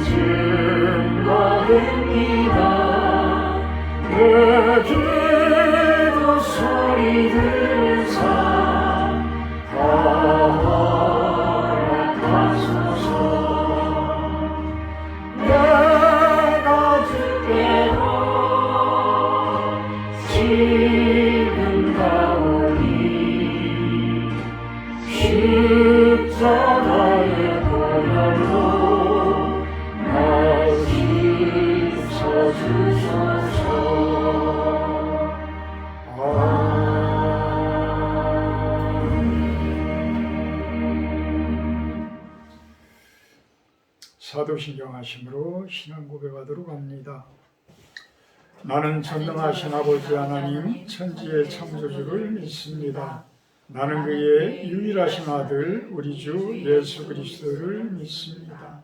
증거됩니다. 내 기도 소리 들으사 다 허락하소서. 내가 주께로 지금 가오니 십자가의 보혈로 날 씻어주소서. 사도신경 하심으로 신앙 고백하도록 합니다. 나는 전능하신 아버지 하나님 천지의 창조주를 믿습니다. 나는 그의 유일하신 아들 우리 주 예수 그리스도를 믿습니다.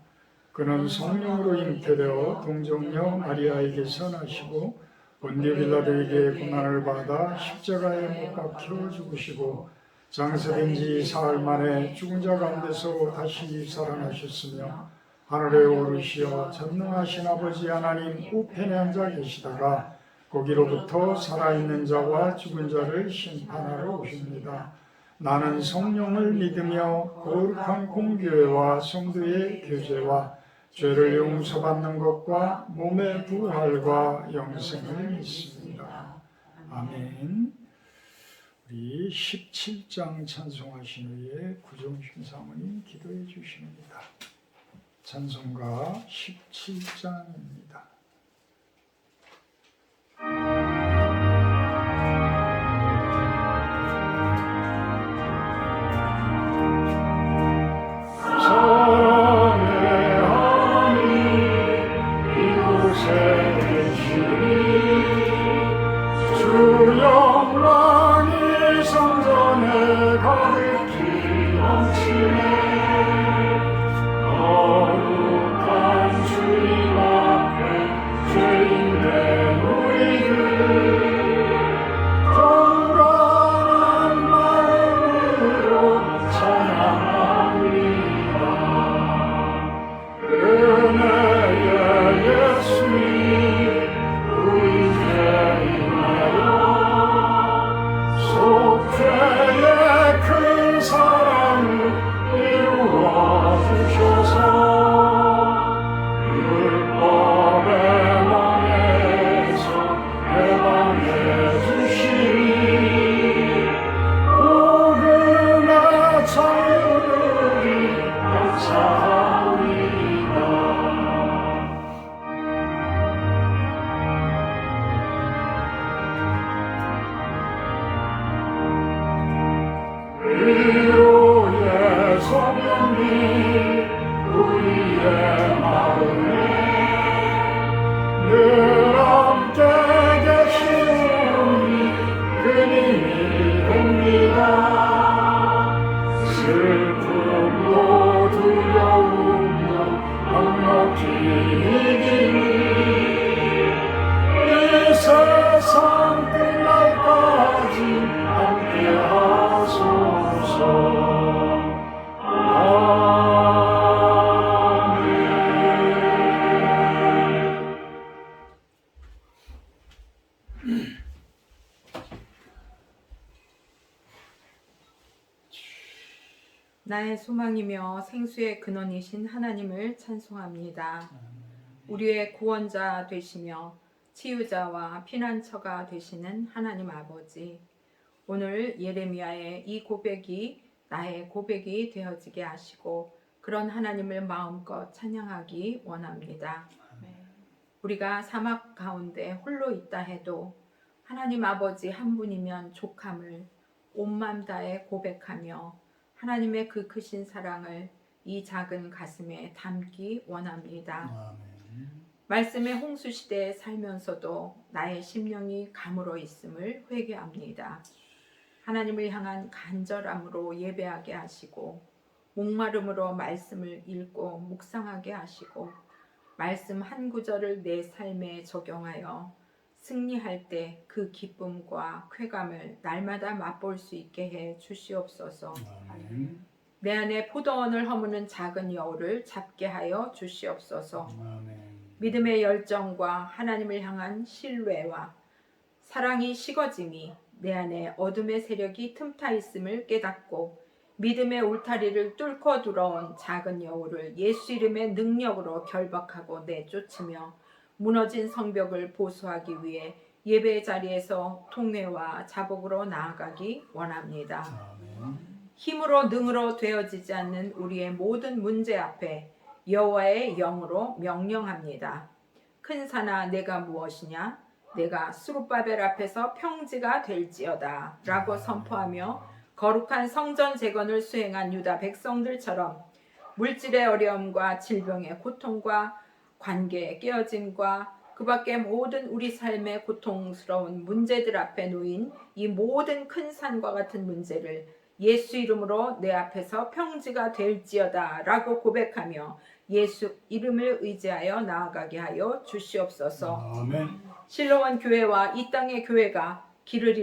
그는 성령으로 잉태되어 동정녀 마리아에게서 나시고 본디오 빌라도에게 고난을 받아 십자가에 못 박혀 죽으시고 장사된 지 사흘 만에 죽은 자 가운데서 다시 살아나셨으며 하늘에 오르시어 전능하신 아버지 하나님 우편에 앉아 계시다가 거기로부터 살아있는 자와 죽은 자를 심판하러 오십니다. 나는 성령을 믿으며 거룩한 공교회와 성도의 교제와 죄를 용서받는 것과 몸의 부활과 영생을 믿습니다. 아멘. 우리 17장 찬송하신 후에 구종신 사모님 기도해 주십니다. 찬송가 17장입니다. 위로의 소명이 우리의 마음에 늘 함께 계시니 그님이 됩니다. 슬픔도 두려움도 넉넉히 이기니 이 세상 끝날까지 함께 하소서. 나의 소망이며 생수의 근원이신 하나님을 찬송합니다. 우리의 구원자 되시며 치유자와 피난처가 되시는 하나님 아버지, 오늘 예레미야의 이 고백이 나의 고백이 되어지게 하시고 그런 하나님을 마음껏 찬양하기 원합니다. 우리가 사막 가운데 홀로 있다 해도 하나님 아버지 한 분이면 족함을 온 맘 다해 고백하며 하나님의 그 크신 사랑을 이 작은 가슴에 담기 원합니다. 말씀의 홍수 시대에 살면서도 나의 심령이 가물어 있음을 회개합니다. 하나님을 향한 간절함으로 예배하게 하시고 목마름으로 말씀을 읽고 묵상하게 하시고 말씀 한 구절을 내 삶에 적용하여 승리할 때 그 기쁨과 쾌감을 날마다 맛볼 수 있게 해 주시옵소서. 내 안에 포도원을 허무는 작은 여우를 잡게 하여 주시옵소서. 아멘. 믿음의 열정과 하나님을 향한 신뢰와 사랑이 식어짐이 내 안에 어둠의 세력이 틈타 있음을 깨닫고 믿음의 울타리를 뚫고 들어온 작은 여우를 예수 이름의 능력으로 결박하고 내쫓으며 무너진 성벽을 보수하기 위해 예배의 자리에서 통회와 자복으로 나아가기 원합니다. 아멘. 힘으로 능으로 되어지지 않는 우리의 모든 문제 앞에 여호와의 영으로 명령합니다. 큰 산아 내가 무엇이냐? 내가 스룹바벨 앞에서 평지가 될지어다 라고 선포하며 거룩한 성전 재건을 수행한 유다 백성들처럼 물질의 어려움과 질병의 고통과 관계의 깨어짐과 그 밖의 모든 우리 삶의 고통스러운 문제들 앞에 놓인 이 모든 큰 산과 같은 문제를 예수 이름으로 내 앞에서 평지가 될지어다 라고 고백하며 예수 이름을 의지하여 나아가게 하여 주시옵소서. 아멘. 실로원 교회와 이 땅의 교회가 길을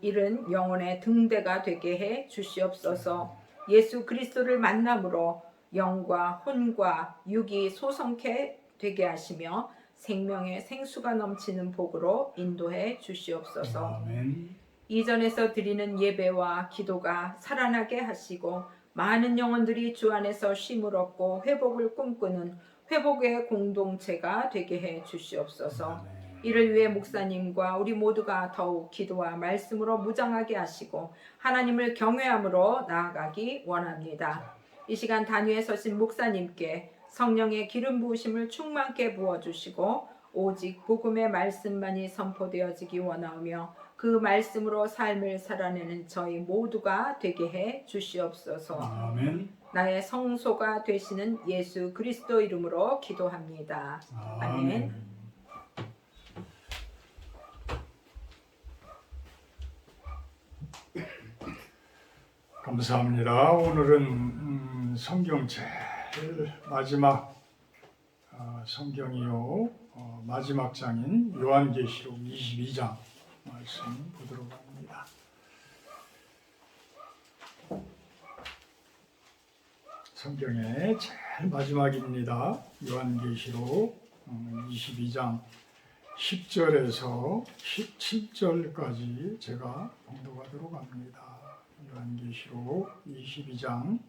잃은 영혼의 등대가 되게 해 주시옵소서. 예수 그리스도를 만남으로 영과 혼과 육이 소성케 되게 하시며 생명의 생수가 넘치는 복으로 인도해 주시옵소서. 아멘. 이전에서 드리는 예배와 기도가 살아나게 하시고 많은 영혼들이 주 안에서 쉼을 얻고 회복을 꿈꾸는 회복의 공동체가 되게 해 주시옵소서. 아멘. 이를 위해 목사님과 우리 모두가 더욱 기도와 말씀으로 무장하게 하시고 하나님을 경외함으로 나아가기 원합니다. 이 시간 단위에 서신 목사님께 성령의 기름 부으심을 충만케 부어주시고 오직 복음의 말씀만이 선포되어지기 원하며 그 말씀으로 삶을 살아내는 저희 모두가 되게 해 주시옵소서. 아멘. 나의 성소가 되시는 예수 그리스도 이름으로 기도합니다. 아멘. 감사합니다. 오늘은 성경 제일 마지막 성경이요 마지막 장인 요한계시록 22장 말씀 보도록 합니다. 성경의 제일 마지막입니다. 요한계시록 22장 10절에서 17절까지 제가 봉독하도록 합니다. 요한계시록 22장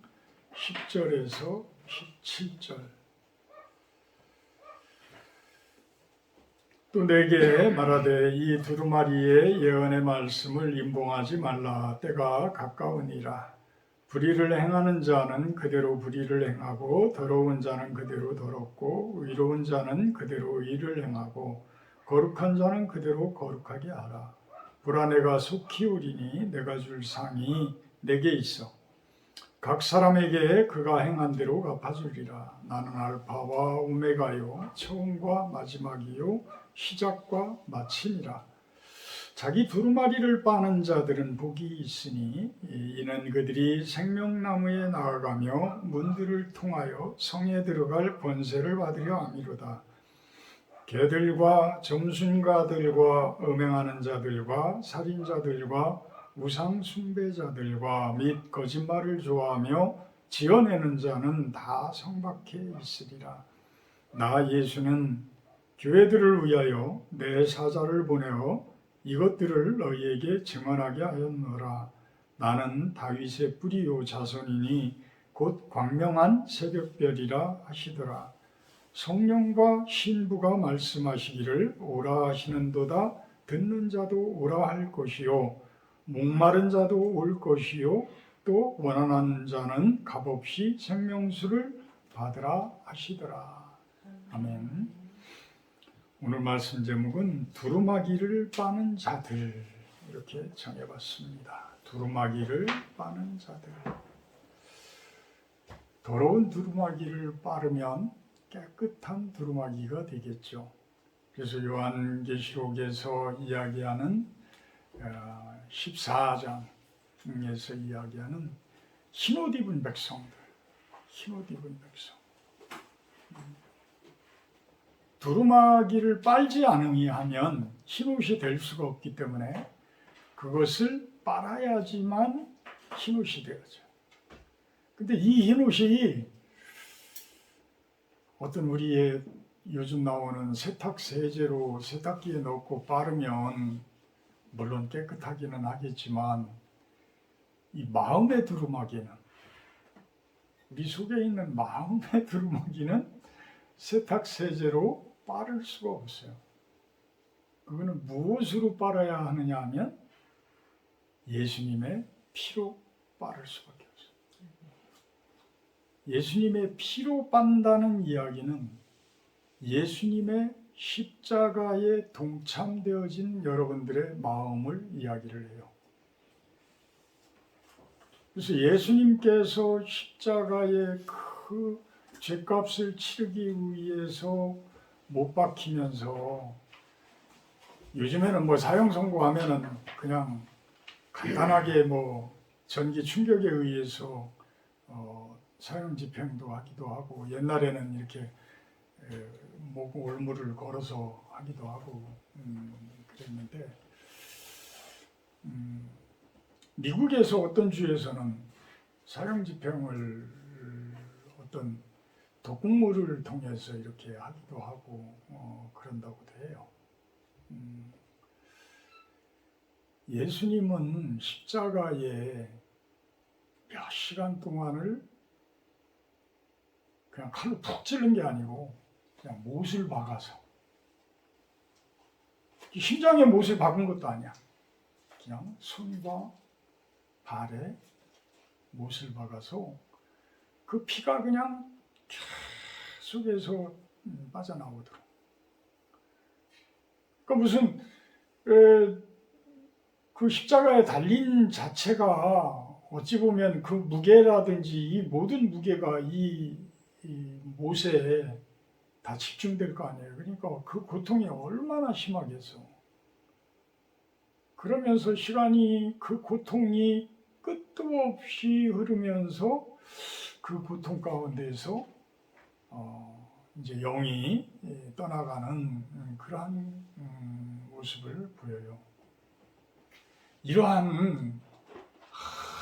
10절에서 17절. 또 내게 말하되 이 두루마리의 예언의 말씀을 임봉하지 말라. 때가 가까우니라. 불의를 행하는 자는 그대로 불의를 행하고 더러운 자는 그대로 더럽고 의로운 자는 그대로 의를 행하고 거룩한 자는 그대로 거룩하게 하라. 보라 내가 속히 오리니 내가 줄 상이 내게 있어. 각 사람에게 그가 행한 대로 갚아주리라. 나는 알파와 오메가요 처음과 마지막이요 시작과 마침이라. 자기 두루마리를 빠는 자들은 복이 있으니 이는 그들이 생명나무에 나아가며 문들을 통하여 성에 들어갈 권세를 받으려 함이로다. 개들과 점순가들과 음행하는 자들과 살인자들과 우상 숭배자들과 및 거짓말을 좋아하며 지어내는 자는 다 성박해 있으리라. 나 예수는 교회들을 위하여 내 사자를 보내어 이것들을 너희에게 증언하게 하였노라. 나는 다윗의 뿌리요 자손이니 곧 광명한 새벽별이라 하시더라. 성령과 신부가 말씀하시기를 오라 하시는도다. 듣는 자도 오라 할 것이요 목마른 자도 올 것이요 또 원하는 자는 값없이 생명수를 받으라 하시더라. 아멘. 오늘 말씀 제목은 두루마기를 빠는 자들 이렇게 정해봤습니다. 두루마기를 빠는 자들. 더러운 두루마기를 빠르면 깨끗한 두루마기가 되겠죠. 그래서 요한계시록에서 이야기하는 14장에서 이야기하는 흰옷 입은 백성들, 흰옷 입은 백성. 두루마기를 빨지 않으면 흰옷이 될 수가 없기 때문에 그것을 빨아야지만 흰옷이 되어져. 근데 이 흰옷이 어떤 우리의 요즘 나오는 세탁 세제로 세탁기에 넣고 빠르면 물론 깨끗하기는 하겠지만 이 마음의 두루마기는, 우리 속에 있는 마음의 두루마기는 세탁 세제로 빠를 수가 없어요. 그거는 무엇으로 빨아야 하느냐 하면 예수님의 피로 빠를 수밖에 없어요. 예수님의 피로 빤다는 이야기는 예수님의 십자가에 동참되어진 여러분들의 마음을 이야기를 해요. 그래서 예수님께서 십자가에 그 죄값을 치르기 위해서 못 박히면서, 요즘에는 뭐 사형 선고하면은 그냥 간단하게 뭐 전기 충격에 의해서 사형 집행도 하기도 하고, 옛날에는 이렇게 목 올무를 걸어서 하기도 하고 그랬는데, 미국에서 어떤 주에서는 사형 집행을 어떤 독극물을 통해서 이렇게 하기도 하고 그런다고도 해요. 예수님은 십자가에 몇 시간 동안을 그냥 칼로 푹 찌른 게 아니고 그냥 못을 박아서, 심장에 못을 박은 것도 아니야. 그냥 손과 발에 못을 박아서 그 피가 그냥 계속해서 빠져나오도록. 그러니까 무슨 그 십자가에 달린 자체가 어찌 보면 그 무게라든지 이 모든 무게가 이 못에 다 집중될 거 아니에요. 그러니까 그 고통이 얼마나 심하겠어. 그러면서 시간이, 그 고통이 끝도 없이 흐르면서 그 고통 가운데에서 이제 영이 떠나가는 그러한 모습을 보여요. 이러한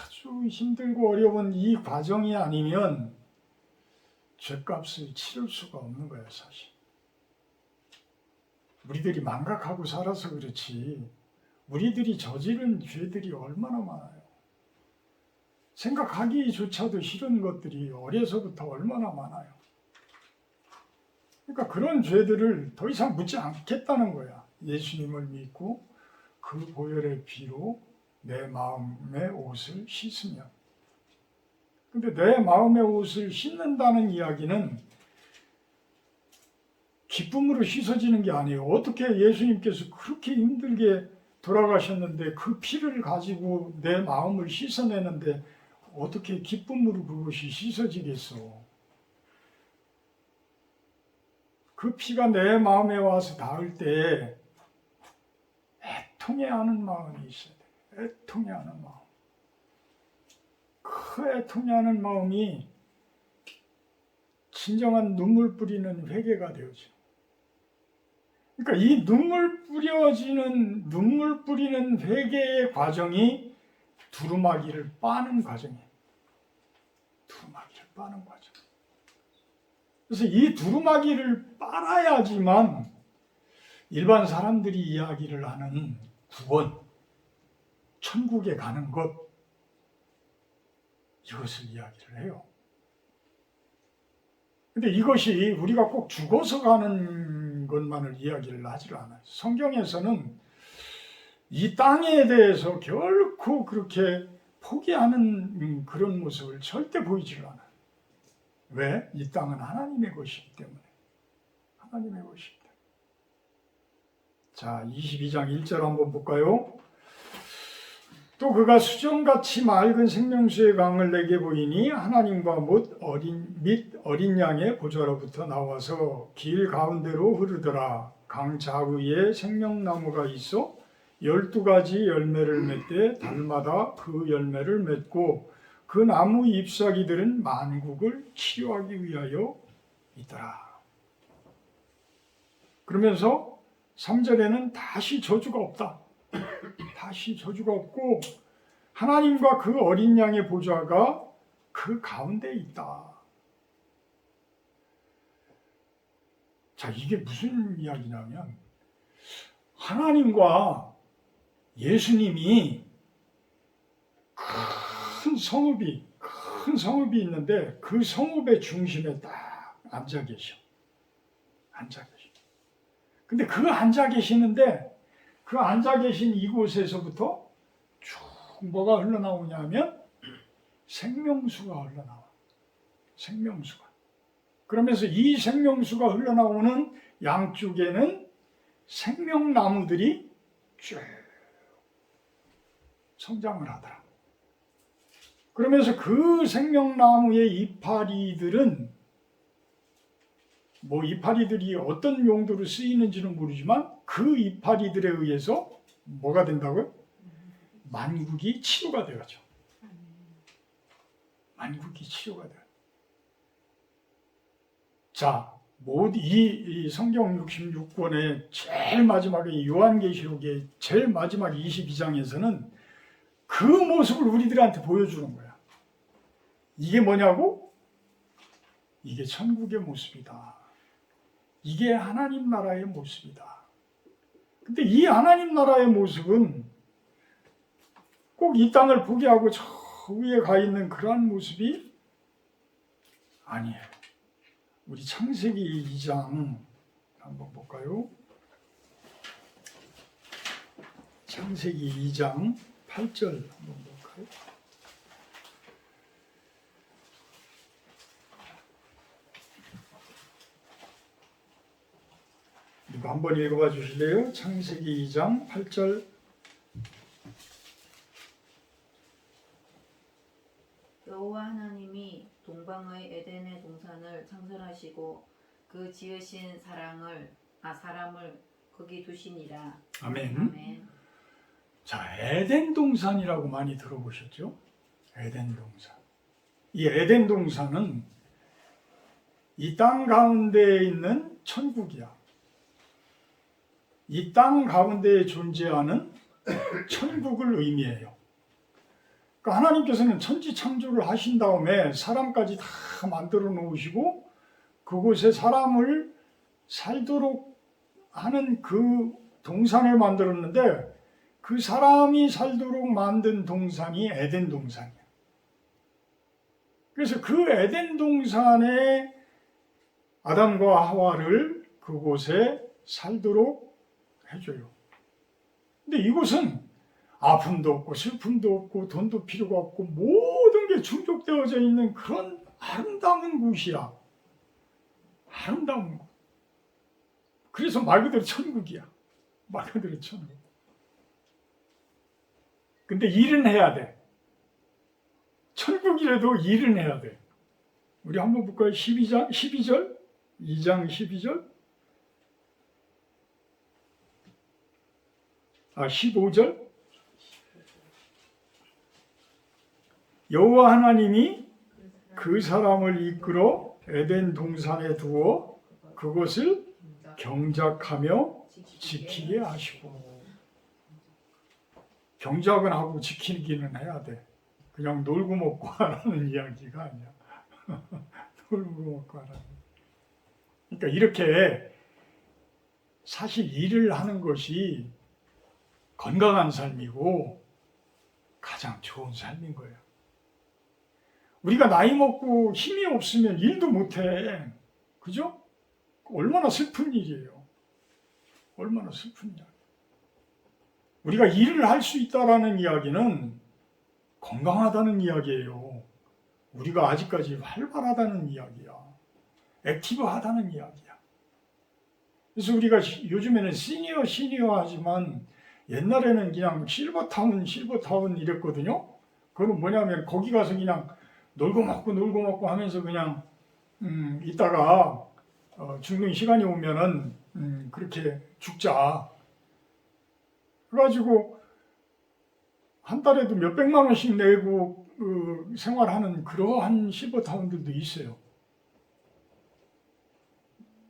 아주 힘들고 어려운 이 과정이 아니면 죄값을 치를 수가 없는 거예요, 사실. 우리들이 망각하고 살아서 그렇지, 우리들이 저지른 죄들이 얼마나 많아요. 생각하기조차도 싫은 것들이 어려서부터 얼마나 많아요. 그러니까 그런 죄들을 더 이상 묻지 않겠다는 거야. 예수님을 믿고 그 보혈의 피로 내 마음의 옷을 씻으면. 근데 내 마음의 옷을 씻는다는 이야기는 기쁨으로 씻어지는 게 아니에요. 어떻게 예수님께서 그렇게 힘들게 돌아가셨는데 그 피를 가지고 내 마음을 씻어내는데 어떻게 기쁨으로 그것이 씻어지겠어. 그 피가 내 마음에 와서 닿을 때 애통해하는 마음이 있어야 돼. 애통해하는 마음. 그 애통해하는 마음이 진정한 눈물 뿌리는 회개가 되어져. 그러니까 이 눈물 뿌리는 회개의 과정이 두루마기를 빠는 과정이에요. 두루마기를 빠는 과정. 그래서 이 두루마기를 빨아야지만 일반 사람들이 이야기를 하는 구원, 천국에 가는 것, 이것을 이야기를 해요. 근데 이것이 우리가 꼭 죽어서 가는 것만을 이야기를 하질 않아요. 성경에서는 이 땅에 대해서 결코 그렇게 포기하는 그런 모습을 절대 보이질 않아요. 왜? 이 땅은 하나님의 것이기 때문에. 하나님의 것이기 때문에. 자, 22장 1절 한번 볼까요? 또 그가 수정같이 맑은 생명수의 강을 내게 보이니 하나님과 및 어린 양의 보좌로부터 나와서 길 가운데로 흐르더라. 강 좌우에 생명나무가 있어 12가지 열매를 맺되 달마다 그 열매를 맺고 그 나무 잎사귀들은 만국을 치유하기 위하여 있더라. 그러면서 3절에는 다시 저주가 없다. 다시 저주가 없고 하나님과 그 어린 양의 보좌가 그 가운데 있다. 자, 이게 무슨 이야기냐면 하나님과 예수님이 큰 성읍이 있는데 그 성읍의 중심에 딱 앉아 계셔. 근데 그 앉아 계시는데 그 앉아 계신 이곳에서부터 쭉 뭐가 흘러나오냐면 생명수가 흘러나와. 생명수가. 그러면서 이 생명수가 흘러나오는 양쪽에는 생명나무들이 쭉 성장을 하더라. 그러면서 그 생명나무의 이파리들은 뭐 이파리들이 어떤 용도로 쓰이는지는 모르지만 그 이파리들에 의해서 뭐가 된다고요? 만국이 치유가 되어져. 만국이 치유가 돼요. 자, 이 성경 66권의 제일 마지막에 요한계시록의 제일 마지막 22장에서는 그 모습을 우리들한테 보여주는 거야. 이게 뭐냐고? 이게 천국의 모습이다. 이게 하나님 나라의 모습이다. 근데 이 하나님 나라의 모습은 꼭 이 땅을 포기하고 저 위에 가 있는 그러한 모습이 아니에요. 우리 창세기 2장 한번 볼까요? 창세기 2장 8절 한번 볼까요? 이거 한번 읽어봐 주실래요? 창세기 2장 8절. 여호와 하나님이 동방의 에덴의 동산을 창설하시고 그 지으신 사람을 거기 두시니라. 아멘. 아멘. 자, 에덴 동산이라고 많이 들어보셨죠? 에덴 동산. 이 에덴 동산은 이 땅 가운데에 있는 천국이야. 이 땅 가운데에 존재하는 천국을 의미해요. 그러니까 하나님께서는 천지 창조를 하신 다음에 사람까지 다 만들어 놓으시고 그곳에 사람을 살도록 하는 그 동산을 만들었는데 그 사람이 살도록 만든 동산이 에덴 동산이야. 그래서 그 에덴 동산에 아담과 하와를 그곳에 살도록 해줘요. 근데 이곳은 아픔도 없고 슬픔도 없고 돈도 필요가 없고 모든 게 충족되어져 있는 그런 아름다운 곳이야. 아름다운 곳. 그래서 말 그대로 천국이야. 말 그대로 천국. 근데 일은 해야 돼. 천국이라도 일은 해야 돼. 우리 한번 볼까요? 12절? 2장 12절? 15절? 여호와 하나님이 그 사람을 이끌어 에덴 동산에 두어 그것을 경작하며 지키게 하시고. 경작은 하고 지키기는 해야 돼. 그냥 놀고 먹고 하라는 이야기가 아니야. 놀고 먹고 하라는. 그러니까 이렇게 사실 일을 하는 것이 건강한 삶이고 가장 좋은 삶인 거예요. 우리가 나이 먹고 힘이 없으면 일도 못해. 그죠? 얼마나 슬픈 일이에요. 얼마나 슬픈 이야기. 우리가 일을 할 수 있다라는 이야기는 건강하다는 이야기예요. 우리가 아직까지 활발하다는 이야기야. 액티브하다는 이야기야. 그래서 우리가 요즘에는 시니어 하지만 옛날에는 그냥 실버타운 이랬거든요. 그건 뭐냐면 거기 가서 그냥 놀고 먹고 하면서 그냥 있다가 죽는 시간이 오면은 그렇게 죽자. 그래가지고 한 달에도 몇백만 원씩 내고 생활하는 그러한 실버타운들도 있어요.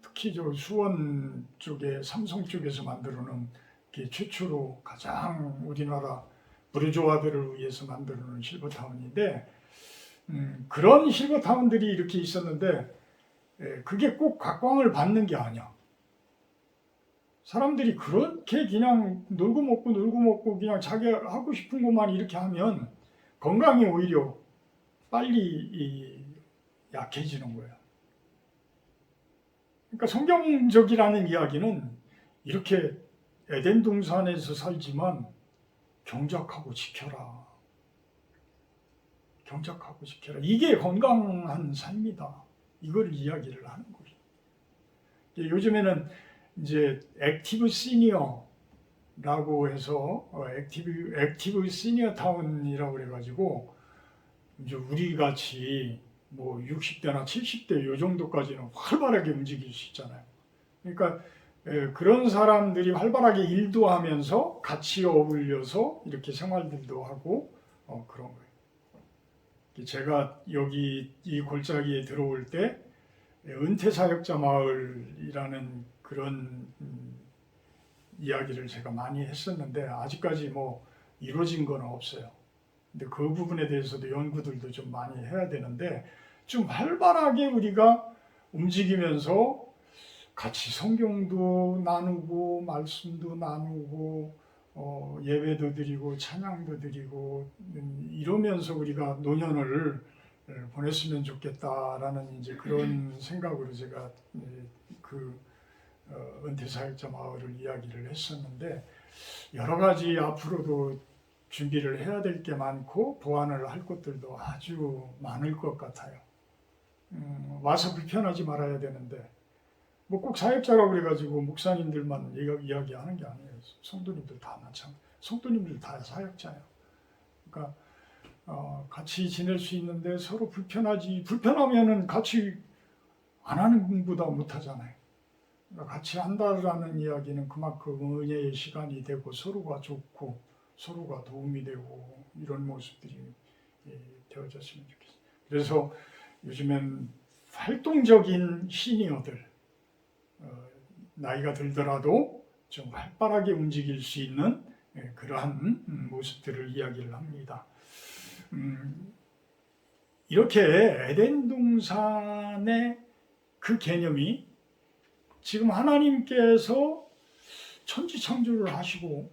특히 저 수원 쪽에 삼성 쪽에서 만들어놓은 게 최초로 가장 우리나라 부르주아들을 위해서 만들어놓은 실버타운인데 그런 실버타운들이 이렇게 있었는데 그게 꼭 각광을 받는 게 아니야. 사람들이 그렇게 그냥 놀고 먹고 그냥 자기 하고 싶은 것만 이렇게 하면 건강이 오히려 빨리 약해지는 거예요. 그러니까 성경적이라는 이야기는 이렇게 에덴 동산에서 살지만 경작하고 지켜라. 경작하고 지켜라. 이게 건강한 삶이다. 이걸 이야기를 하는 거예요. 요즘에는 이제 액티브 시니어라고 해서 액티브 시니어 타운이라고 그래가지고 이제 우리 같이 뭐 60대나 70대 요 정도까지는 활발하게 움직일 수 있잖아요. 그러니까 그런 사람들이 활발하게 일도 하면서 같이 어울려서 이렇게 생활들도 하고 그런 거예요. 제가 여기 이 골짜기에 들어올 때 은퇴사역자 마을이라는 그런 이야기를 제가 많이 했었는데 아직까지 뭐 이루어진 건 없어요. 근데 그 부분에 대해서도 연구들도 좀 많이 해야 되는데 좀 활발하게 우리가 움직이면서 같이 성경도 나누고 말씀도 나누고 예배도 드리고 찬양도 드리고 이러면서 우리가 노년을 보냈으면 좋겠다라는 이제 그런 생각으로 제가 그 은퇴사역자 마을을 이야기를 했었는데 여러 가지 앞으로도 준비를 해야 될 게 많고 보완을 할 것들도 아주 많을 것 같아요. 와서 불편하지 말아야 되는데 뭐 꼭 사역자라고 그래가지고 목사님들만 이야기하는 게 아니에요. 성도님들 다 마찬가지. 성도님들 다 사역자예요. 그러니까 같이 지낼 수 있는데 서로 불편하면은 같이 안 하는 것보다 못하잖아요. 그러니까 같이 한다라는 이야기는 그만큼 은혜의 시간이 되고 서로가 좋고 서로가 도움이 되고 이런 모습들이 되어졌으면 좋겠어요. 그래서 요즘엔 활동적인 시니어들 나이가 들더라도 좀 활발하게 움직일 수 있는 그러한 모습들을 이야기를 합니다. 이렇게 에덴 동산의 그 개념이 지금 하나님께서 천지창조를 하시고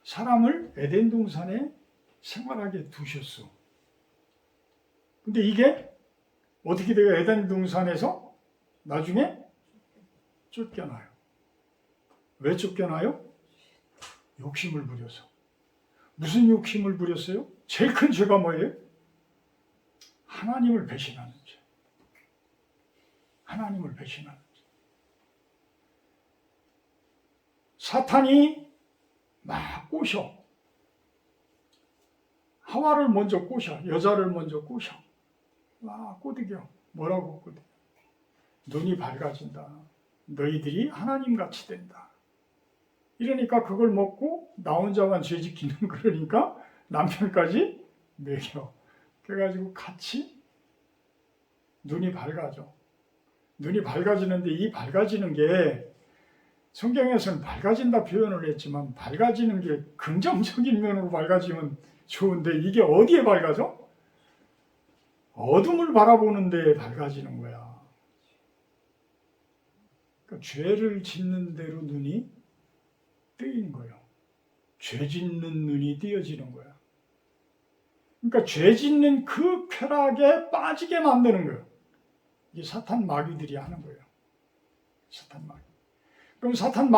사람을 에덴 동산에 생활하게 두셨어. 근데 이게 어떻게 돼요? 에덴 동산에서 나중에 쫓겨나요. 왜 쫓겨나요? 욕심을 부려서. 무슨 욕심을 부렸어요? 제일 큰 죄가 뭐예요? 하나님을 배신하는 죄. 하나님을 배신하는 죄. 사탄이 막 꼬셔. 하와를 먼저 꼬셔. 여자를 먼저 꼬셔. 막 꼬드겨. 뭐라고 꼬드겨? 눈이 밝아진다. 너희들이 하나님같이 된다. 이러니까 그걸 먹고 나 혼자만 죄 지키는 그러니까 남편까지 먹여. 그래가지고 같이 눈이 밝아져. 눈이 밝아지는데 이 밝아지는 게 성경에서는 밝아진다 표현을 했지만 밝아지는 게 긍정적인 면으로 밝아지면 좋은데 이게 어디에 밝아져? 어둠을 바라보는 데에 밝아지는 거야. 그러니까 죄를 짓는 대로 눈이 뜨이는 거예요. 죄 짓는 눈이 띄어지는 거야. 그러니까 죄 짓는 그 쾌락에 빠지게 만드는 거예요. 이게 사탄 마귀들이 하는 거예요. 사탄 마귀. 그럼 사탄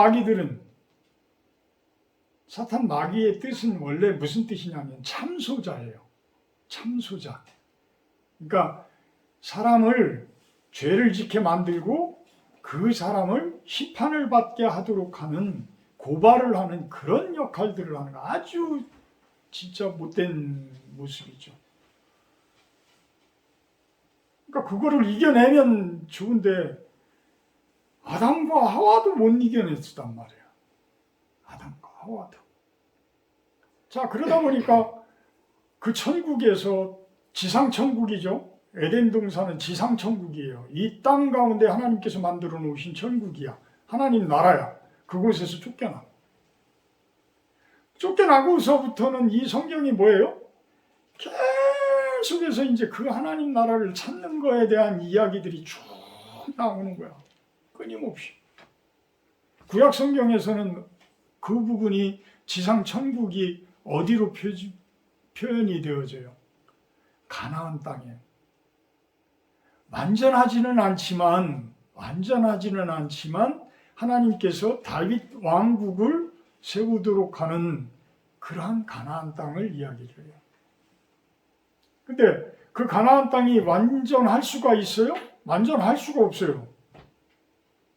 마귀의 뜻은 원래 무슨 뜻이냐면 참소자예요. 참소자. 그러니까 사람을 죄를 짓게 만들고 그 사람을 심판을 받게 하도록 하는 고발을 하는 그런 역할들을 하는 거 아주 진짜 못된 모습이죠. 그러니까 그거를 이겨내면 좋은데 아담과 하와도 못 이겨냈단 말이에요. 아담과 하와도. 자, 그러다 보니까 그 천국에서 지상천국이죠. 에덴 동산은 지상천국이에요. 이 땅 가운데 하나님께서 만들어 놓으신 천국이야. 하나님 나라야. 그곳에서 쫓겨나. 쫓겨나고서부터는 이 성경이 뭐예요? 계속해서 이제 그 하나님 나라를 찾는 거에 대한 이야기들이 쭉 나오는 거야. 끊임없이. 구약 성경에서는 그 부분이 지상 천국이 어디로 표현이 되어져요? 가나안 땅에. 완전하지는 않지만 하나님께서 다윗 왕국을 세우도록 하는 그러한 가나안 땅을 이야기를 해요. 근데 그 가나안 땅이 완전할 수가 있어요? 완전할 수가 없어요.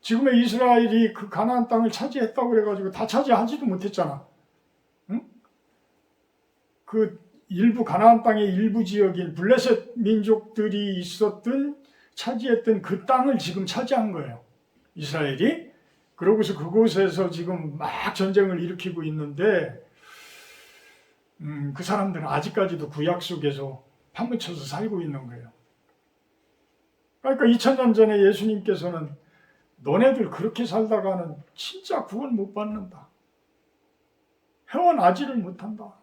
지금의 이스라엘이 그 가나안 땅을 차지했다고 그래가지고 다 차지하지도 못했잖아. 응? 그 일부 가나안 땅의 일부 지역인 블레셋 민족들이 차지했던 그 땅을 지금 차지한 거예요. 이스라엘이. 그러고서 그곳에서 지금 막 전쟁을 일으키고 있는데 그 사람들은 아직까지도 구약 속에서 파묻혀서 살고 있는 거예요. 그러니까 2000년 전에 예수님께서는 너네들 그렇게 살다가는 진짜 구원 못 받는다. 헤어나지를 못한다.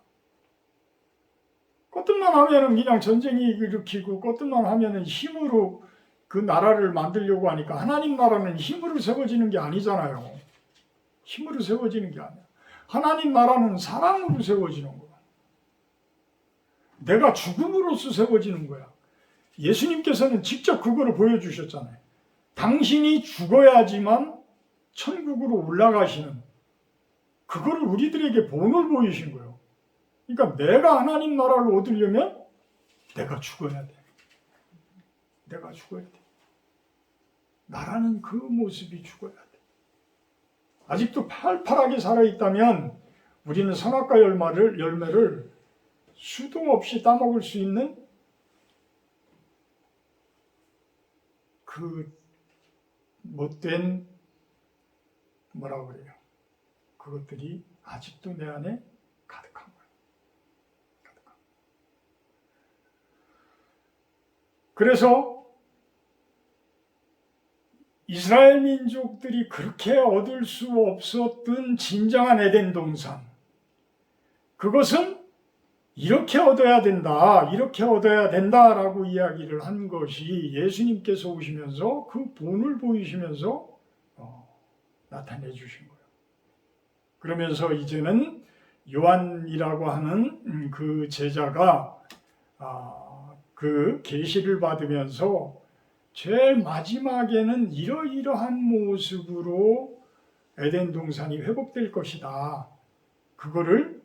껐든만 하면은 그냥 전쟁이 일으키고 껐든만 하면은 힘으로 그 나라를 만들려고 하니까 하나님 나라는 힘으로 세워지는 게 아니잖아요. 힘으로 세워지는 게 아니야. 하나님 나라는 사랑으로 세워지는 거야. 내가 죽음으로써 세워지는 거야. 예수님께서는 직접 그거를 보여주셨잖아요. 당신이 죽어야지만 천국으로 올라가시는 그거를 우리들에게 본을 보이신 거예요. 그러니까 내가 하나님 나라를 얻으려면 내가 죽어야 돼. 내가 죽어야 돼. 나라는 그 모습이 죽어야 돼. 아직도 팔팔하게 살아있다면 우리는 선악과 열매를 수도 없이 따먹을 수 있는 그 못된 뭐라고 그래요? 그것들이 아직도 내 안에 가득한 거예요. 그래서 이스라엘 민족들이 그렇게 얻을 수 없었던 진정한 에덴 동산, 그것은 이렇게 얻어야 된다, 이렇게 얻어야 된다라고 이야기를 한 것이 예수님께서 오시면서 그 본을 보이시면서 나타내 주신 거예요. 그러면서 이제는 요한이라고 하는 그 제자가 그 계시를 받으면서 제일 마지막에는 이러이러한 모습으로 에덴 동산이 회복될 것이다. 그거를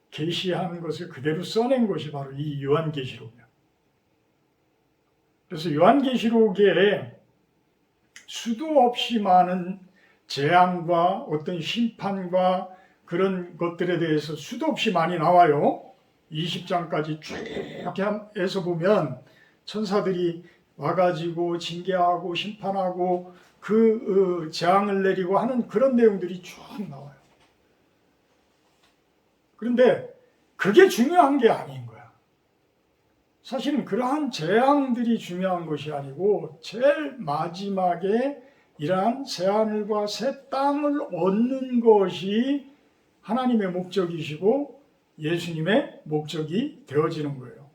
계시한 것을 그대로 써낸 것이 바로 이 요한계시록이야. 그래서 요한계시록에 수도 없이 많은 재앙과 어떤 심판과 그런 것들에 대해서 수도 없이 많이 나와요. 20장까지 쭉 해서 보면 천사들이 와가지고 징계하고 심판하고 그 재앙을 내리고 하는 그런 내용들이 쭉 나와요. 그런데 그게 중요한 게 아닌 거야. 사실은 그러한 재앙들이 중요한 것이 아니고 제일 마지막에 이러한 새하늘과 새 땅을 얻는 것이 하나님의 목적이시고 예수님의 목적이 되어지는 거예요.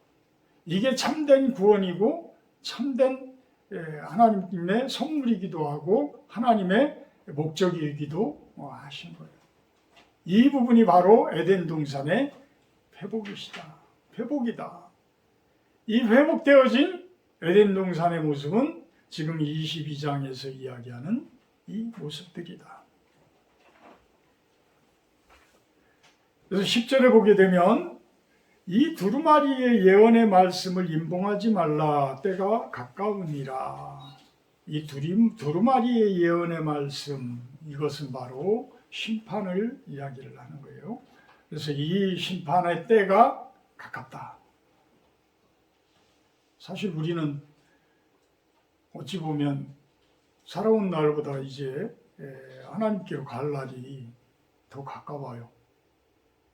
이게 참된 구원이고 참된 하나님의 선물이기도 하고 하나님의 목적이기도 하신 거예요. 이 부분이 바로 에덴 동산의 회복이시다. 회복이다. 이 회복되어진 에덴 동산의 모습은 지금 22장에서 이야기하는 이 모습들이다. 그래서 10절에 보게 되면 이 두루마리의 예언의 말씀을 임봉하지 말라. 때가 가까우니라. 이 두루마리의 예언의 말씀, 이것은 바로 심판을 이야기를 하는 거예요. 그래서 이 심판의 때가 가깝다. 사실 우리는 어찌 보면 살아온 날보다 이제 하나님께로 갈 날이 더 가까워요.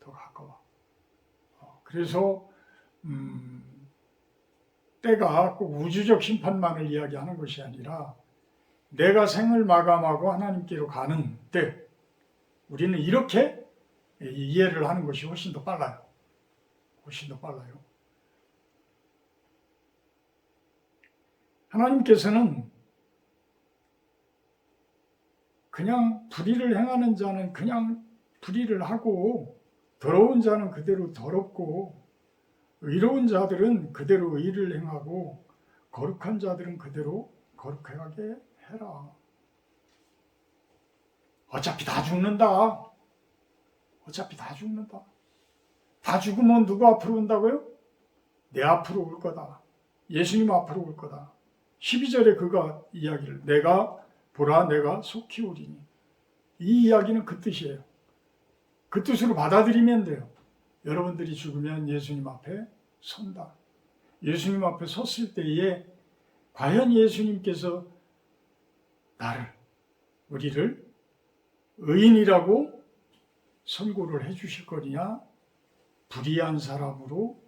더 가까워. 그래서 때가 꼭 우주적 심판만을 이야기하는 것이 아니라 내가 생을 마감하고 하나님께로 가는 때 우리는 이렇게 이해를 하는 것이 훨씬 더 빨라요. 훨씬 더 빨라요. 하나님께서는 그냥 불의를 행하는 자는 그냥 불의를 하고 더러운 자는 그대로 더럽고 의로운 자들은 그대로 의를 행하고 거룩한 자들은 그대로 거룩하게 해라. 어차피 다 죽는다. 어차피 다 죽는다. 다 죽으면 누구 앞으로 온다고요? 내 앞으로 올 거다. 예수님 앞으로 올 거다. 12절에 그가 이야기를 내가 보라 내가 속히 오리니. 이 이야기는 그 뜻이에요. 그 뜻으로 받아들이면 돼요. 여러분들이 죽으면 예수님 앞에 선다. 예수님 앞에 섰을 때에 과연 예수님께서 우리를 의인이라고 선고를 해주실 거냐? 불의한 사람으로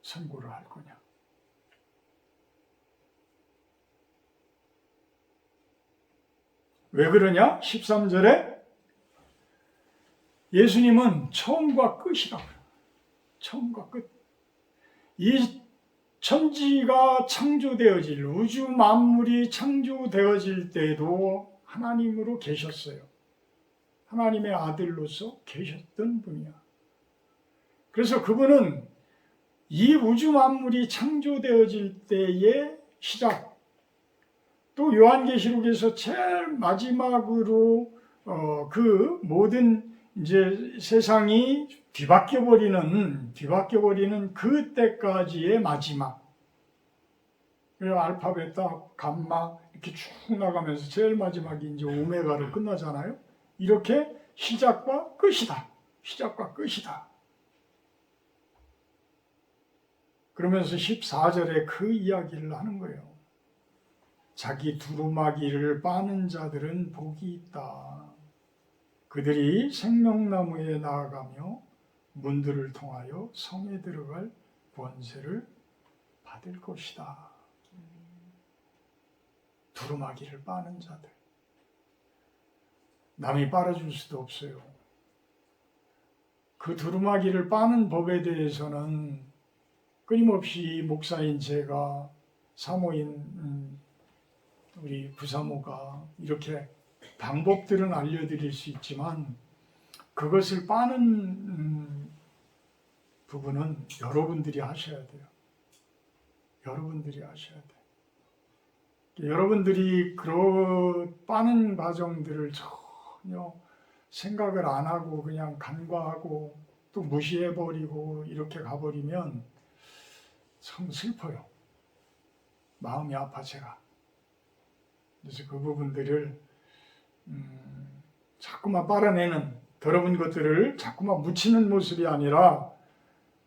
선고를 할 거냐? 왜 그러냐? 13절에 예수님은 처음과 끝이라고 해요. 처음과 끝. 이 천지가 창조되어질, 우주 만물이 창조되어질 때도 하나님으로 계셨어요. 하나님의 아들로서 계셨던 분이야. 그래서 그분은 이 우주 만물이 창조되어질 때의 시작, 또 요한계시록에서 제일 마지막으로 그 모든 이제 세상이 뒤바뀌어 버리는 그때까지의 마지막. 알파, 베타, 감마 이렇게 쭉 나가면서 제일 마지막이 이제 오메가로 끝나잖아요. 이렇게 시작과 끝이다. 시작과 끝이다. 그러면서 14절에 그 이야기를 하는 거예요. 자기 두루마기를 빠는 자들은 복이 있다. 그들이 생명나무에 나아가며 문들을 통하여 성에 들어갈 권세를 받을 것이다. 두루마기를 빠는 자들. 남이 빨아줄 수도 없어요. 그 두루마기를 빠는 법에 대해서는 끊임없이 목사인 제가, 사모인 우리 부사모가 이렇게 방법들은 알려드릴 수 있지만 그것을 빠는 부분은 여러분들이 하셔야 돼요. 여러분들이 하셔야 돼요. 여러분들이 그런 빠는 과정들을 전혀 생각을 안 하고 그냥 간과하고 또 무시해버리고 이렇게 가버리면 참 슬퍼요. 마음이 아파 제가. 그래서 그 부분들을 자꾸만 빨아내는 더러운 것들을 자꾸만 묻히는 모습이 아니라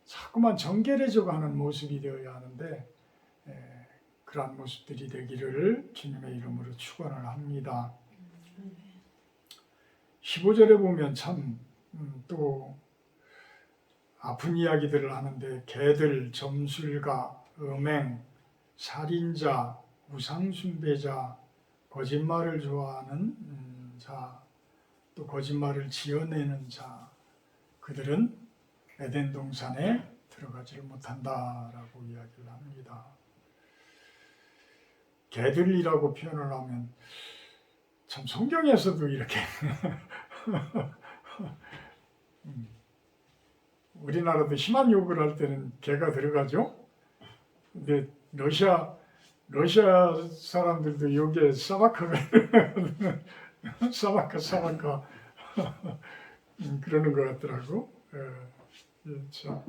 자꾸만 정결해져 가는 모습이 되어야 하는데 그러한 모습들이 되기를 주님의 이름으로 축원을 합니다. 15절에 보면 참 또 아픈 이야기들을 하는데 개들, 점술가, 음행, 살인자, 우상숭배자, 거짓말을 좋아하는 자, 또 거짓말을 지어내는 자, 그들은 에덴 동산에 들어가지를 못한다라고 이야기를 합니다. 개들이라고 표현을 하면 참 성경에서도 이렇게 우리나라도 심한 욕을 할 때는 개가 들어가죠. 근데 러시아 사람들도 여기에 사바카가 사바카 그러는 것 같더라고. 참.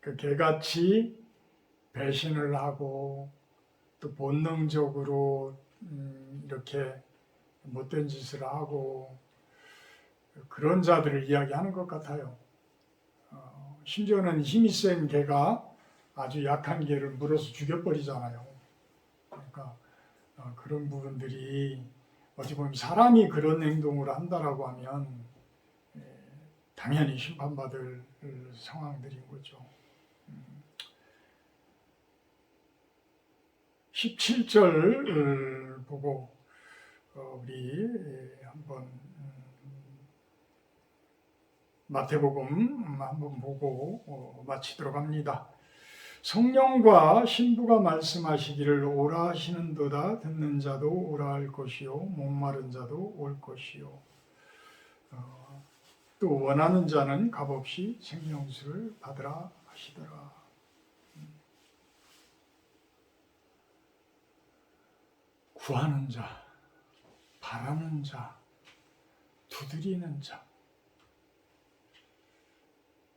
그 개같이 배신을 하고 또 본능적으로 이렇게 못된 짓을 하고 그런 자들을 이야기하는 것 같아요. 심지어는 힘이 센 개가 아주 약한 개를 물어서 죽여버리잖아요. 그러니까 그런 부분들이 어찌 보면 사람이 그런 행동을 한다라고 하면 당연히 심판받을 상황들인 거죠. 17절 보고 우리 한번 마태복음 한번 보고 마치도록 합니다. 성령과 신부가 말씀하시기를 오라 하시는도다. 듣는 자도 오라 할 것이요 목마른 자도 올 것이요 또 원하는 자는 값없이 생명수를 받으라 하시더라. 구하는 자, 바라는 자, 두드리는 자.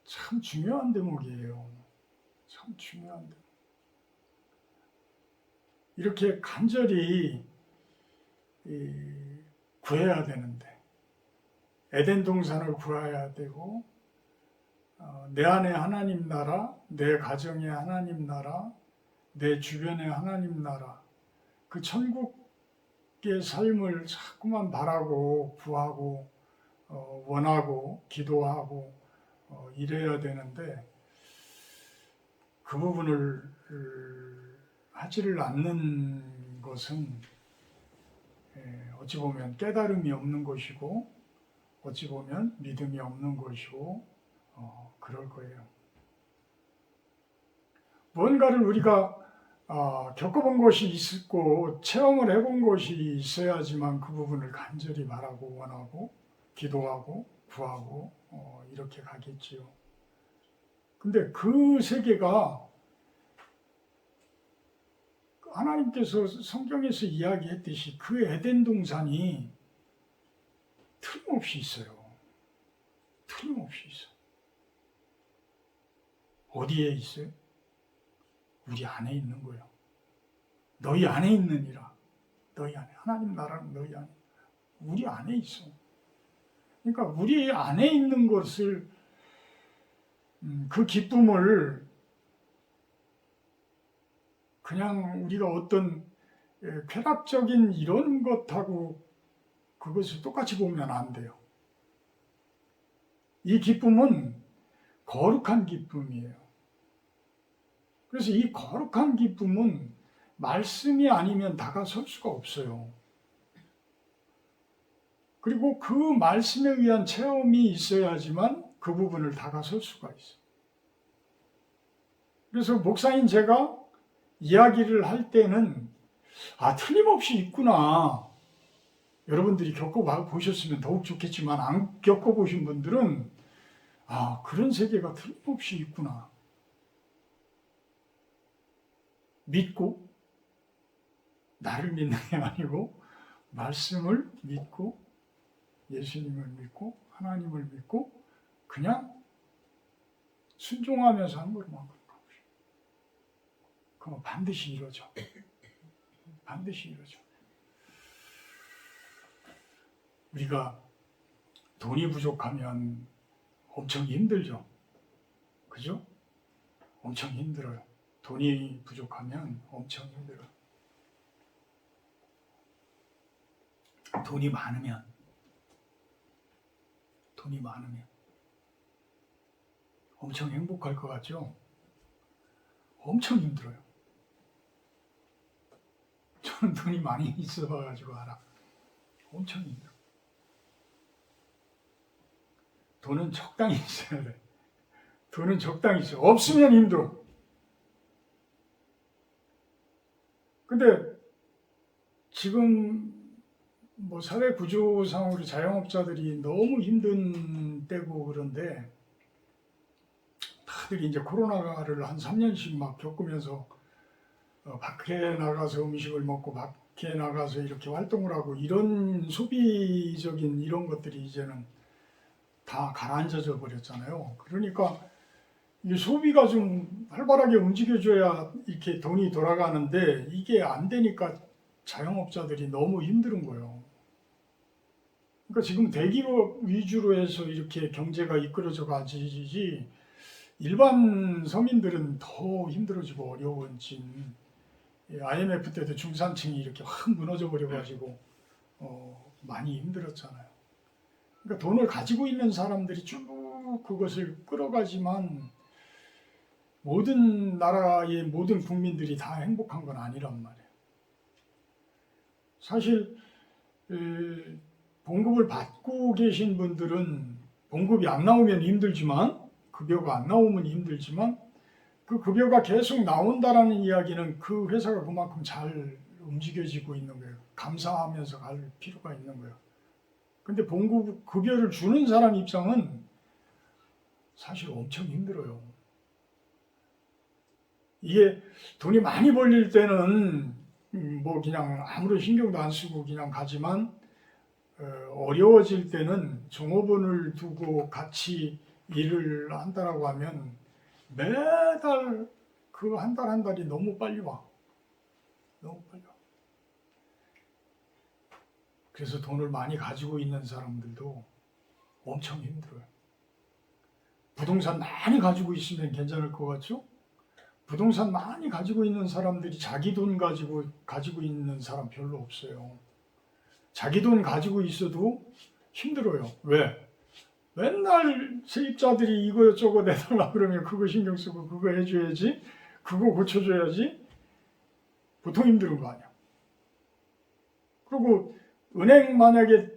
참 중요한 대목이에요. 참 중요한 대목. 이렇게 간절히 구해야 되는데 에덴 동산을 구해야 되고 내 안에 하나님 나라, 내 가정에 하나님 나라, 내 주변에 하나님 나라, 그 천국의 삶을 자꾸만 바라고 구하고 원하고 기도하고 이래야 되는데 그 부분을 하지를 않는 것은 어찌 보면 깨달음이 없는 것이고 어찌 보면 믿음이 없는 것이고 그럴 거예요. 뭔가를 우리가 겪어본 것이 있고 체험을 해본 것이 있어야지만 그 부분을 간절히 바라고 원하고 기도하고 구하고 이렇게 가겠지요. 근데 그 세계가 하나님께서 성경에서 이야기했듯이 그 에덴 동산이 틀림없이 있어요. 틀림없이 있어요. 어디에 있어요? 우리 안에 있는 거예요. 너희 안에 있느니라. 너희 안에. 하나님 나라는 너희 안에. 우리 안에 있어. 그러니까 우리 안에 있는 것을 그 기쁨을 그냥 우리가 어떤 쾌락적인 이런 것하고 그것을 똑같이 보면 안 돼요. 이 기쁨은 거룩한 기쁨이에요. 그래서 이 거룩한 기쁨은 말씀이 아니면 다가설 수가 없어요. 그리고 그 말씀에 의한 체험이 있어야지만 그 부분을 다가설 수가 있어요. 그래서 목사인 제가 이야기를 할 때는 틀림없이 있구나. 여러분들이 겪어보셨으면 더욱 좋겠지만 안 겪어보신 분들은 그런 세계가 틀림없이 있구나. 믿고 나를 믿는 게 아니고 말씀을 믿고 예수님을 믿고 하나님을 믿고 그냥 순종하면서 한 걸만 가고 싶어요. 그럼 반드시 이루어져. 반드시 이루어져. 우리가 돈이 부족하면 엄청 힘들죠. 그죠? 엄청 힘들어요. 돈이 부족하면 엄청 힘들어요. 돈이 많으면 엄청 행복할 것 같죠? 엄청 힘들어요. 저는 돈이 많이 있어가지고 알아. 엄청 힘들어. 돈은 적당히 있어야 돼. 돈은 적당히 있어. 없으면 힘들어. 근데 지금 사회 구조상으로 자영업자들이 너무 힘든 때고 그런데 다들 이제 코로나를 한 3년씩 막 겪으면서 밖에 나가서 음식을 먹고 밖에 나가서 이렇게 활동을 하고 이런 소비적인 이런 것들이 이제는 다 가라앉아져 버렸잖아요. 그러니까 이 소비가 좀 활발하게 움직여줘야 이렇게 돈이 돌아가는데 이게 안 되니까 자영업자들이 너무 힘든 거예요. 그러니까 지금 대기업 위주로 해서 이렇게 경제가 이끌어져 가지지 일반 서민들은 더 힘들어지고 어려워진 IMF 때도 중산층이 이렇게 확 무너져 버려가지고 많이 힘들었잖아요. 그러니까 돈을 가지고 있는 사람들이 쭉 그것을 끌어가지만 모든 나라의 모든 국민들이 다 행복한 건 아니란 말이에요. 사실 봉급을 받고 계신 분들은 봉급이 안 나오면 힘들지만, 급여가 안 나오면 힘들지만, 그 급여가 계속 나온다라는 이야기는 그 회사가 그만큼 잘 움직여지고 있는 거예요. 감사하면서 갈 필요가 있는 거예요. 근데 봉급, 급여를 주는 사람 입장은 사실 엄청 힘들어요. 이게 돈이 많이 벌릴 때는 뭐 그냥 아무런 신경도 안 쓰고 그냥 가지만, 어려워질 때는 종업원을 두고 같이 일을 한다라고 하면 매달 그 한 달 한 달이 너무 빨리 와. 너무 빨리 와. 그래서 돈을 많이 가지고 있는 사람들도 엄청 힘들어요. 부동산 많이 가지고 있으면 괜찮을 것 같죠? 부동산 많이 가지고 있는 사람들이 자기 돈 가지고 있는 사람 별로 없어요. 자기 돈 가지고 있어도 힘들어요. 왜? 맨날 세입자들이 이거저거 내달라 그러면 그거 신경 쓰고 그거 해줘야지, 그거 고쳐줘야지. 보통 힘든 거 아니야. 그리고 은행 만약에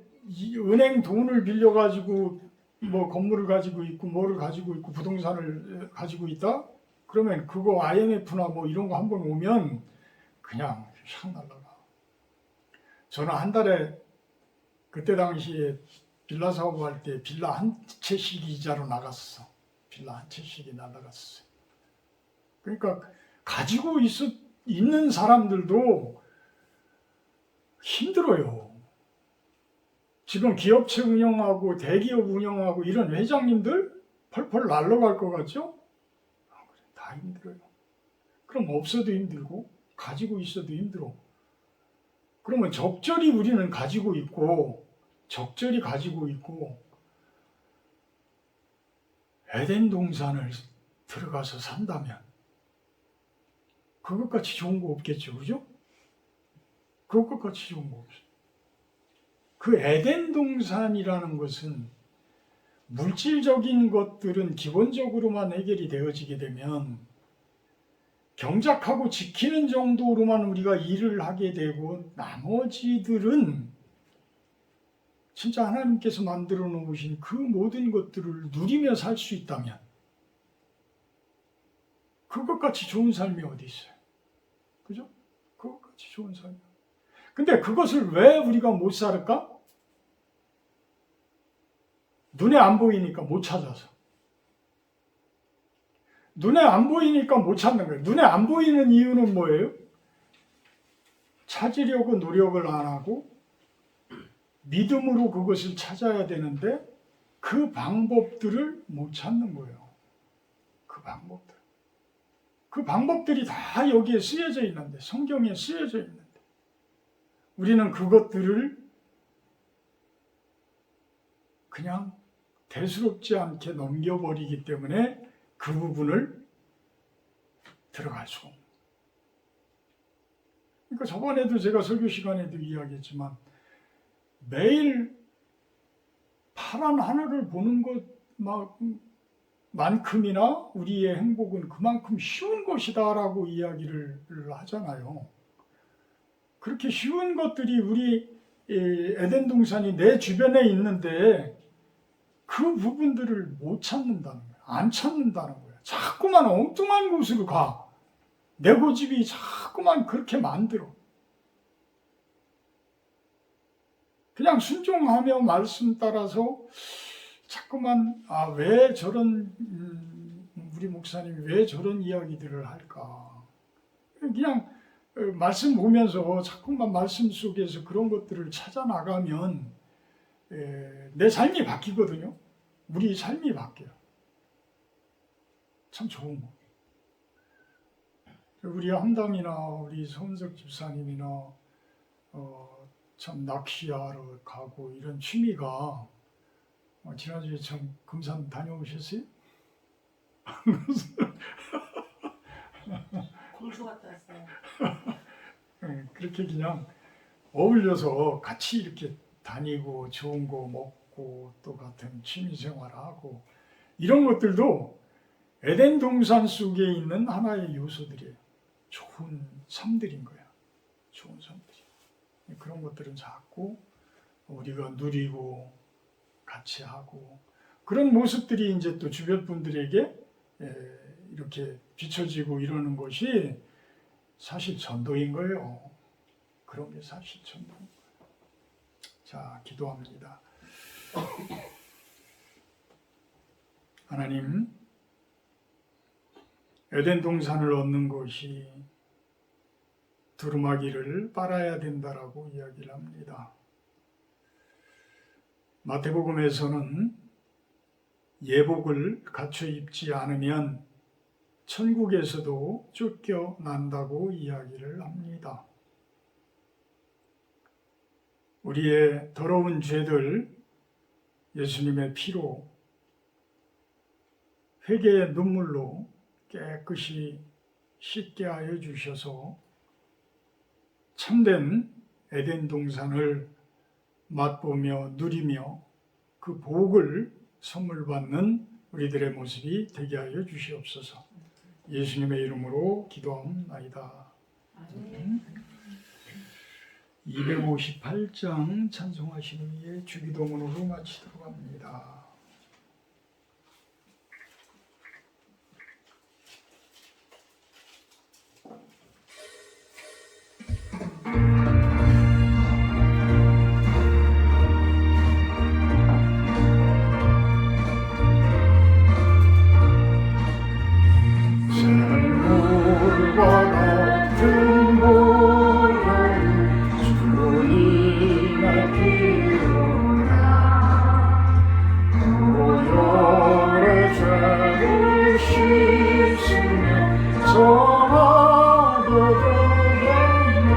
은행 돈을 빌려가지고 뭐 건물을 가지고 있고 뭐를 가지고 있고 부동산을 가지고 있다? 그러면 그거 IMF나 뭐 이런 거 한번 오면 그냥 샥 날라가. 저는 한 달에 그때 당시에 빌라 사업할 때 빌라 한 채씩 이자로 나갔어. 빌라 한 채씩이 날라갔어요. 그러니까 가지고 있는 사람들도 힘들어요. 지금 기업체 운영하고 대기업 운영하고 이런 회장님들 펄펄 날아갈 것 같죠? 다 힘들어요. 그럼 없어도 힘들고 가지고 있어도 힘들어. 그러면 적절히 우리는 가지고 있고 적절히 가지고 있고 에덴 동산을 들어가서 산다면 그것같이 좋은 거 없겠죠. 그죠? 그것같이 좋은 거 없어요. 그 에덴 동산이라는 것은 물질적인 것들은 기본적으로만 해결이 되어지게 되면 경작하고 지키는 정도로만 우리가 일을 하게 되고 나머지들은 진짜 하나님께서 만들어 놓으신 그 모든 것들을 누리며 살 수 있다면 그것같이 좋은 삶이 어디 있어요? 그죠? 그것같이 좋은 삶이. 근데 그것을 왜 우리가 못 살을까? 눈에 안 보이니까 못 찾아서. 눈에 안 보이니까 못 찾는 거예요. 눈에 안 보이는 이유는 뭐예요? 찾으려고 노력을 안 하고 믿음으로 그것을 찾아야 되는데 그 방법들을 못 찾는 거예요. 그 방법들. 그 방법들이 다 여기에 쓰여져 있는데, 성경에 쓰여져 있는데 우리는 그것들을 그냥 대수롭지 않게 넘겨버리기 때문에 그 부분을 들어갈 수가 없는 거예요. 그러니까 저번에도 제가 설교 시간에도 이야기했지만 매일 파란 하늘을 보는 것만큼이나 우리의 행복은 그만큼 쉬운 것이다라고 이야기를 하잖아요. 그렇게 쉬운 것들이 우리 에덴 동산이 내 주변에 있는데 그 부분들을 못 찾는다는 거야. 안 찾는다는 거야. 자꾸만 엉뚱한 곳으로 가. 내 고집이 자꾸만 그렇게 만들어. 그냥 순종하며 말씀 따라서 자꾸만 왜 저런 우리 목사님이 왜 저런 이야기들을 할까? 그냥 말씀 보면서 자꾸만 말씀 속에서 그런 것들을 찾아 나가면 내 삶이 바뀌거든요. 우리 삶이 바뀌어요. 참 좋은 거. 우리 함담이나 우리 손석 집사님이나 참 낚시하러 가고 이런 취미가 지난주에 참 금산 다녀오셨어요? 공주 갔다 왔어요. 그렇게 그냥 어울려서 같이 이렇게 다니고 좋은 거 먹고 또 같은 취미 생활하고 이런 것들도 에덴 동산 속에 있는 하나의 요소들이에요. 좋은 삶들인 거야. 좋은 삶들이. 그런 것들은 자꾸 우리가 누리고 같이 하고 그런 모습들이 이제 또 주변 분들에게 이렇게 비춰지고 이러는 것이 사실 전도인 거예요. 그런 게 사실 전도. 자, 기도합니다. 하나님, 에덴 동산을 얻는 것이 두루마기를 빨아야 된다라고 이야기를 합니다. 마태복음에서는 예복을 갖춰 입지 않으면 천국에서도 쫓겨난다고 이야기를 합니다. 우리의 더러운 죄들 예수님의 피로 회개의 눈물로 깨끗이 씻게 하여 주셔서 참된 에덴 동산을 맛보며 누리며 그 복을 선물 받는 우리들의 모습이 되게 하여 주시옵소서. 예수님의 이름으로 기도하옵나이다. 258장 찬송하신 후에 주기도문으로 마치도록 합니다. 샘물과 같은 보혈을 주님의 피로라 보혈의 죄를 씻으며 정하게 되겠네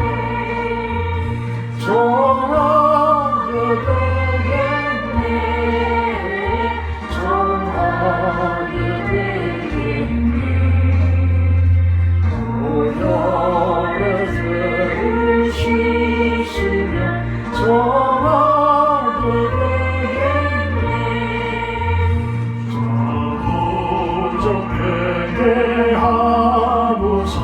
정하게 되겠네 정하게 되겠네 보혈의 죄를 씻으며 정하게 되겠네 저부족하게 하고서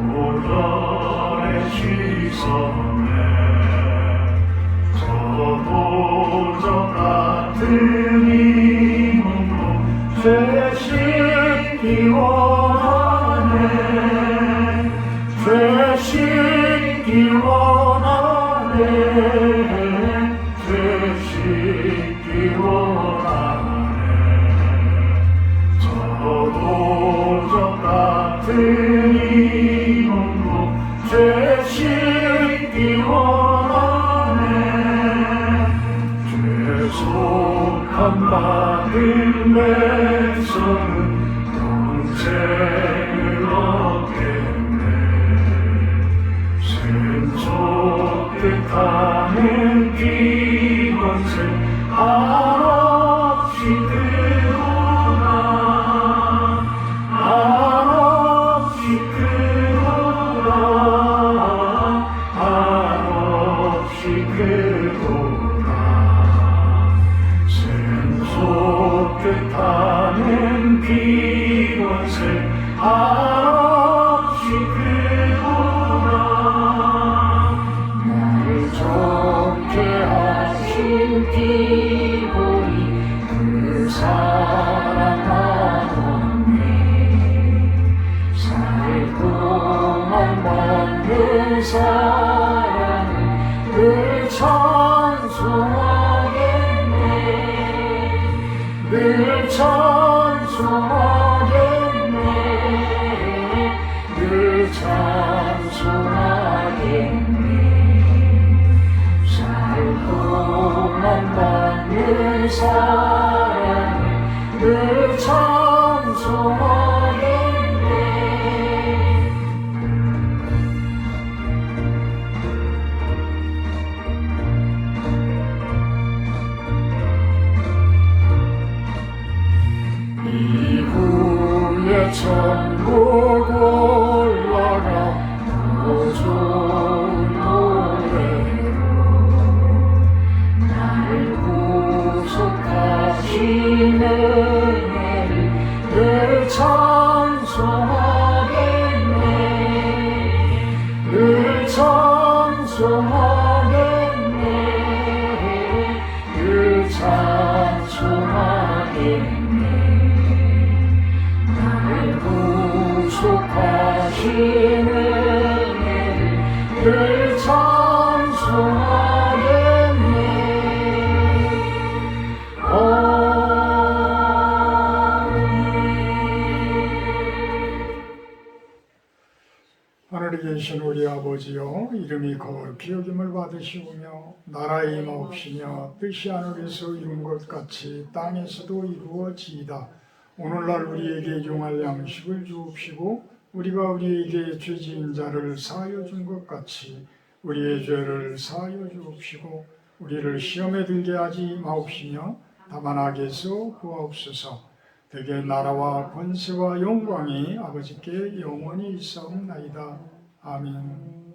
보혈에 씻었네 저부족 같은 이몸으로 죄 씻기 원하네 죄 씻기 원하네 죄 씻기 원하네 저도적 같은 이몸으로 죄 씻기 원하네 죄속함 받음에서는 영생을 얻겠네 샘솟듯하는 기원세 한없이 크구나 한없이 크구나 한없이 크구나 샘솟듯하는 기원세 한없이 크구나 나를 좋게 하신 기본이 그 사랑하노니 살 동안 받는 사랑을 늘 찬송하겠네 늘 찬송하겠네 늘 찬송하겠네 살 동안 받는 사랑을 늘 찬송하겠네 이후에 천국 올라가 더 좋은 노래로 나를 구속하신 은혜를 늘 찬송하겠네 늘 찬송하겠네 늘 찬송하겠네 계신 우리 아버지여, 이름이 거룩히 여김을 받으시오며 나라의 임하옵시며 뜻이 하늘에서 이룬 것 같이 땅에서도 이루어지이다. 오늘날 우리에게 용할 양식을 주옵시고 우리가 우리에게 죄 지은 자를 사하여 준 것 같이 우리의 죄를 사하여 주옵시고 우리를 시험에 들게 하지 마옵시며 다만 악에서 구하옵소서. 대개 나라와 권세와 영광이 아버지께 영원히 있사옵나이다. 아멘.